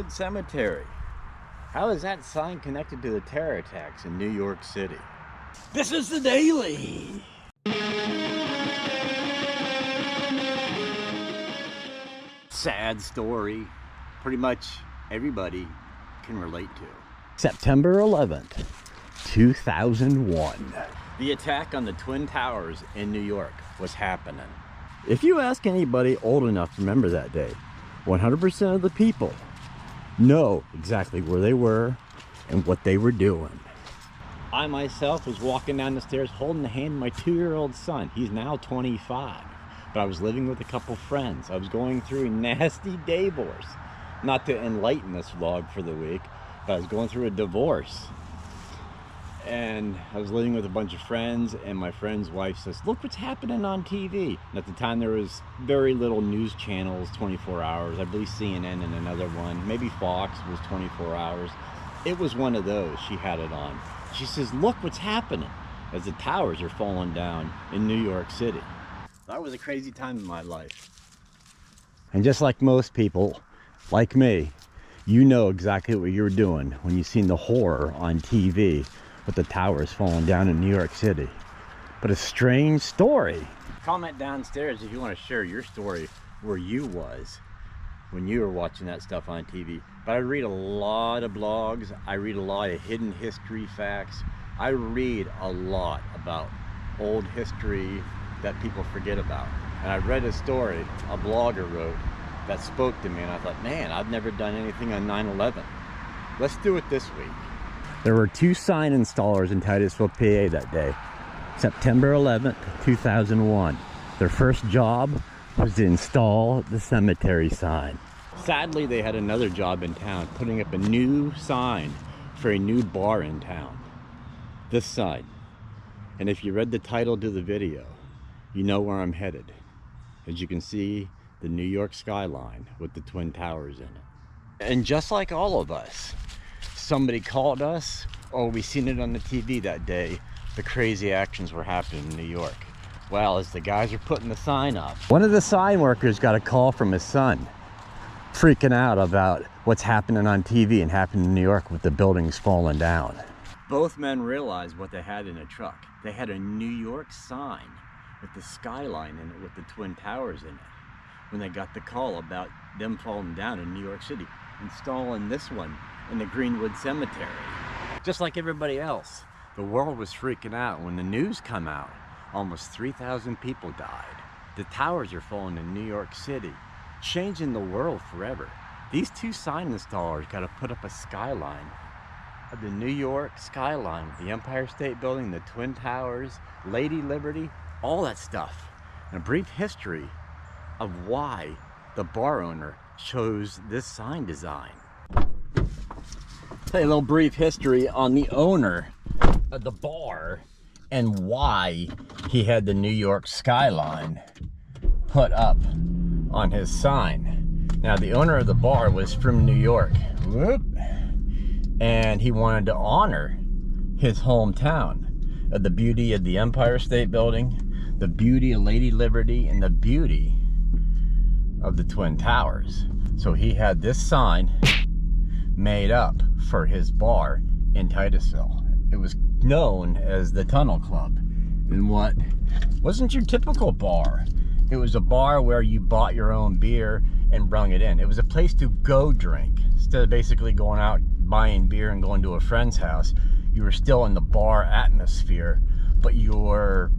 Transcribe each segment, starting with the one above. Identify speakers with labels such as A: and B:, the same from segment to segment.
A: Greenwood Cemetery. How is that sign connected to the terror attacks in New York City? This is the Daily. Sad story. Pretty much everybody can relate to. September 11th, 2001. The attack on the Twin Towers in New York was happening. If you ask anybody old enough to remember that day, 100% of the people know exactly where they were and what they were doing. I myself was walking down the stairs holding the hand of my 2-year-old son. He's now 25, but I was living with a couple friends. I was going through a nasty divorce. Not to enlighten this vlog for the week, but I was going through a divorce. And I was living with a bunch of friends, and my friend's wife says, look what's happening on TV. And at the time there was very little news channels 24 hours. I believe CNN and another one, maybe Fox was 24 hours. It was one of those. She had it on. She says, look what's happening as the towers are falling down in New York City. That was a crazy time in my life. And just like most people, like me, you know exactly what you were doing when you seen the horror on TV with the towers falling down in New York City. But a strange story. Comment downstairs if you want to share your story where you was when you were watching that stuff on TV. But I read a lot of blogs. I read a lot of hidden history facts. I read a lot about old history that people forget about. And I read a story a blogger wrote that spoke to me, and I thought, man, I've never done anything on 9/11. Let's do it this week. There were 2 sign installers in Titusville, PA that day, September 11th, 2001. Their first job was to install the cemetery sign. Sadly, they had another job in town, putting up a new sign for a new bar in town. This sign. And if you read the title to the video, you know where I'm headed. As you can see, the New York skyline with the Twin Towers in it. And just like all of us, somebody called us, or we seen it on the TV that day, the crazy actions were happening in New York. Well, as the guys are putting the sign up, one of the sign workers got a call from his son, freaking out about what's happening on TV and happening in New York with the buildings falling down. Both men realized what they had in a truck. They had a New York sign with the skyline in it with the Twin Towers in it. When they got the call about them falling down in New York City, installing this one in the Greenwood Cemetery. Just like everybody else, the world was freaking out when the news come out. Almost 3,000 people died. The towers are falling in New York City, changing the world forever. These 2 sign installers got to put up a skyline of the New York skyline with the Empire State Building, the Twin Towers, Lady Liberty, all that stuff. And a brief history of why the bar owner chose this sign design. Tell you a little brief history on the owner of the bar and why he had the New York skyline put up on his sign. Now, the owner of the bar was from New York. Whoop. And he wanted to honor his hometown, the beauty of the Empire State Building, the beauty of Lady Liberty, and the beauty of the Twin Towers. So he had this sign made up for his bar in Titusville. It was known as the Tunnel Club, and what wasn't your typical bar. It was a bar where you bought your own beer and brung it in. It was a place to go drink. Instead of basically going out buying beer and going to a friend's house, you were still in the bar atmosphere, but you were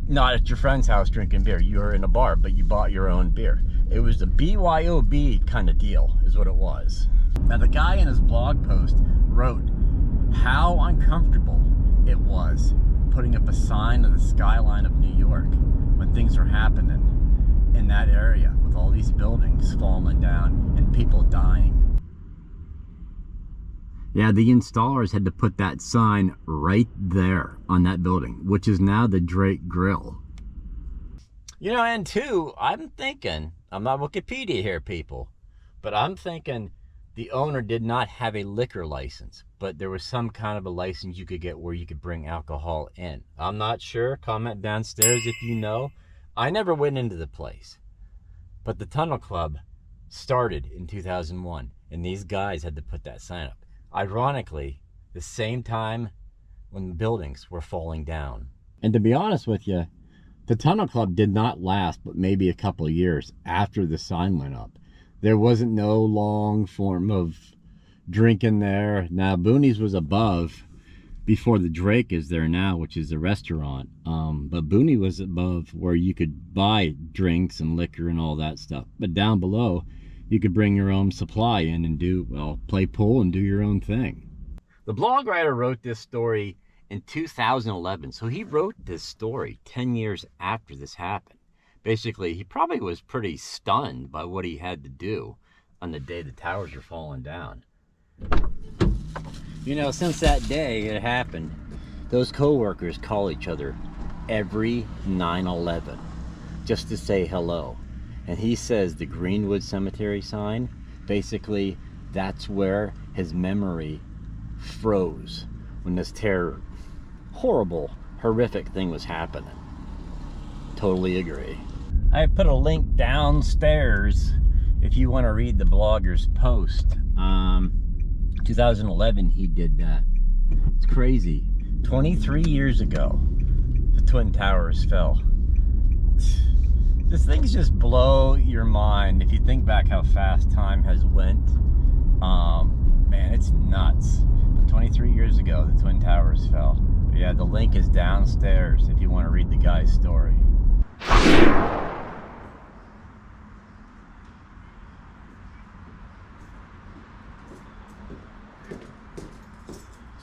A: not at your friend's house drinking beer. You were in a bar, but you bought your own beer. It was a BYOB kind of deal, is what it was. Now, the guy in his blog post wrote how uncomfortable it was putting up a sign of the skyline of New York when things were happening in that area with all these buildings falling down and people dying. Yeah, the installers had to put that sign right there on that building, which is now the Drake Grill. You know, and 2, I'm thinking, I'm not Wikipedia here, people, but I'm thinking the owner did not have a liquor license, but there was some kind of a license you could get where you could bring alcohol in. I'm not sure. Comment downstairs if you know. I never went into the place, but the Tunnel Club started in 2001, and these guys had to put that sign up. Ironically, the same time when the buildings were falling down. And to be honest with you, the Tunnel Club did not last but maybe a couple of years after the sign went up. There wasn't no long form of drinking there. Now, Booney's was above before the Drake is there now, which is a restaurant. But Booney was above where you could buy drinks and liquor and all that stuff. But down below, you could bring your own supply in and do, well, play pool and do your own thing. The blog writer wrote this story in 2011. So he wrote this story 10 years after this happened. Basically, he probably was pretty stunned by what he had to do on the day the towers were falling down. You know, since that day it happened, those co-workers call each other every 9/11 just to say hello. And he says the Greenwood Cemetery sign, basically that's where his memory froze when this horrible, horrific thing was happening. Totally agree. I put a link downstairs if you want to read the blogger's post. 2011 he did that. It's crazy. 23 years ago the Twin Towers fell. These things just blow your mind if you think back how fast time has went. Man, it's nuts. 23 years ago the Twin Towers fell. But yeah, the link is downstairs if you want to read the guy's story.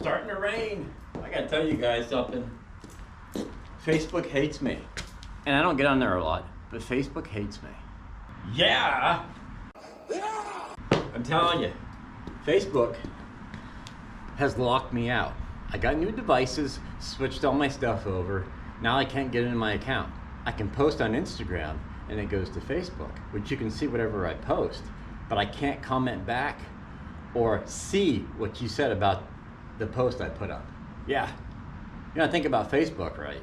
A: Starting to rain. I gotta tell you guys something. Facebook hates me. And I don't get on there a lot, but Facebook hates me. Yeah! I'm telling you, Facebook has locked me out. I got new devices, switched all my stuff over. Now I can't get into my account. I can post on Instagram and it goes to Facebook, which you can see whatever I post, but I can't comment back or see what you said about the post I put up. Yeah, you gotta think about Facebook, right?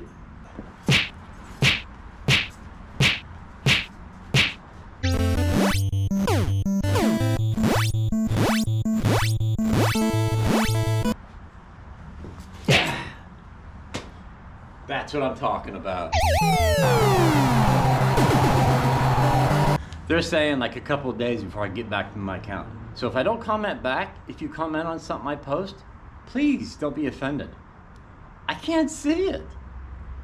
A: Yeah, that's what I'm talking about. They're saying like a couple of days before I get back to my account. So if I don't comment back, if you comment on something I post, please don't be offended. I can't see it.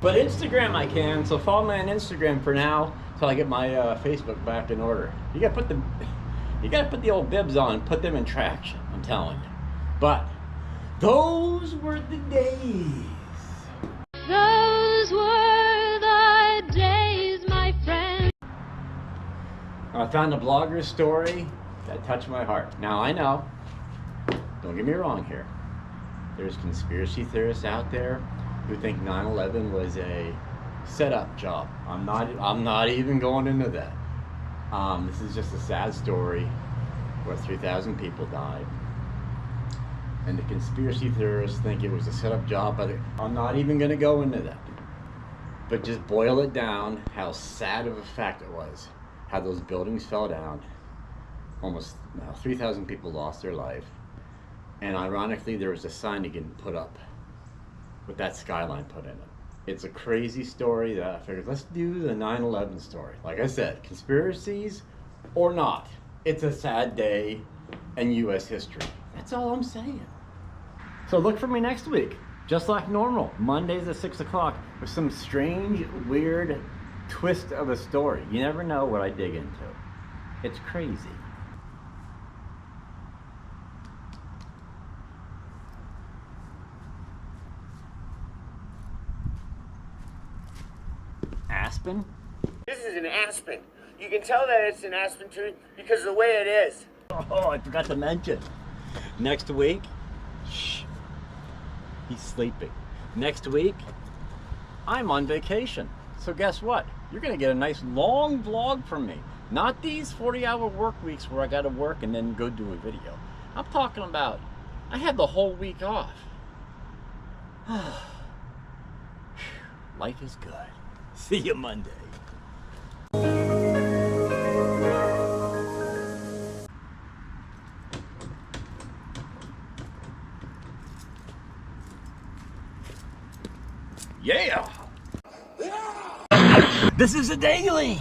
A: But Instagram I can, so follow me on Instagram for now until I get my Facebook back in order. You gotta put the old bibs on and put them in traction, I'm telling you. But those were the days.
B: Those were the days, my friend.
A: I found a blogger's story that touched my heart. Now I know, don't get me wrong here, there's conspiracy theorists out there who think 9/11 was a setup job. I'm not even going into that. This is just a sad story where 3,000 people died. And the conspiracy theorists think it was a setup job, but I'm not even gonna go into that. But just boil it down, how sad of a fact it was. How those buildings fell down. Almost 3,000 people lost their life. And ironically, there was a sign again put up with that skyline put in it. It's a crazy story that I figured, let's do the 9/11 story. Like I said, conspiracies or not, it's a sad day in U.S. history. That's all I'm saying. So look for me next week, just like normal, Mondays at 6 o'clock, with some strange, weird twist of a story. You never know what I dig into. It's crazy. Aspen?
C: This is an aspen. You can tell that it's an aspen tree because of the way it is.
A: Oh, I forgot to mention. Next week, shh, he's sleeping. Next week, I'm on vacation. So guess what? You're gonna get a nice long vlog from me. Not these 40-hour work weeks where I gotta work and then go do a video. I'm talking about, I had the whole week off. Life is good. See you Monday. Yeah! This is a daily!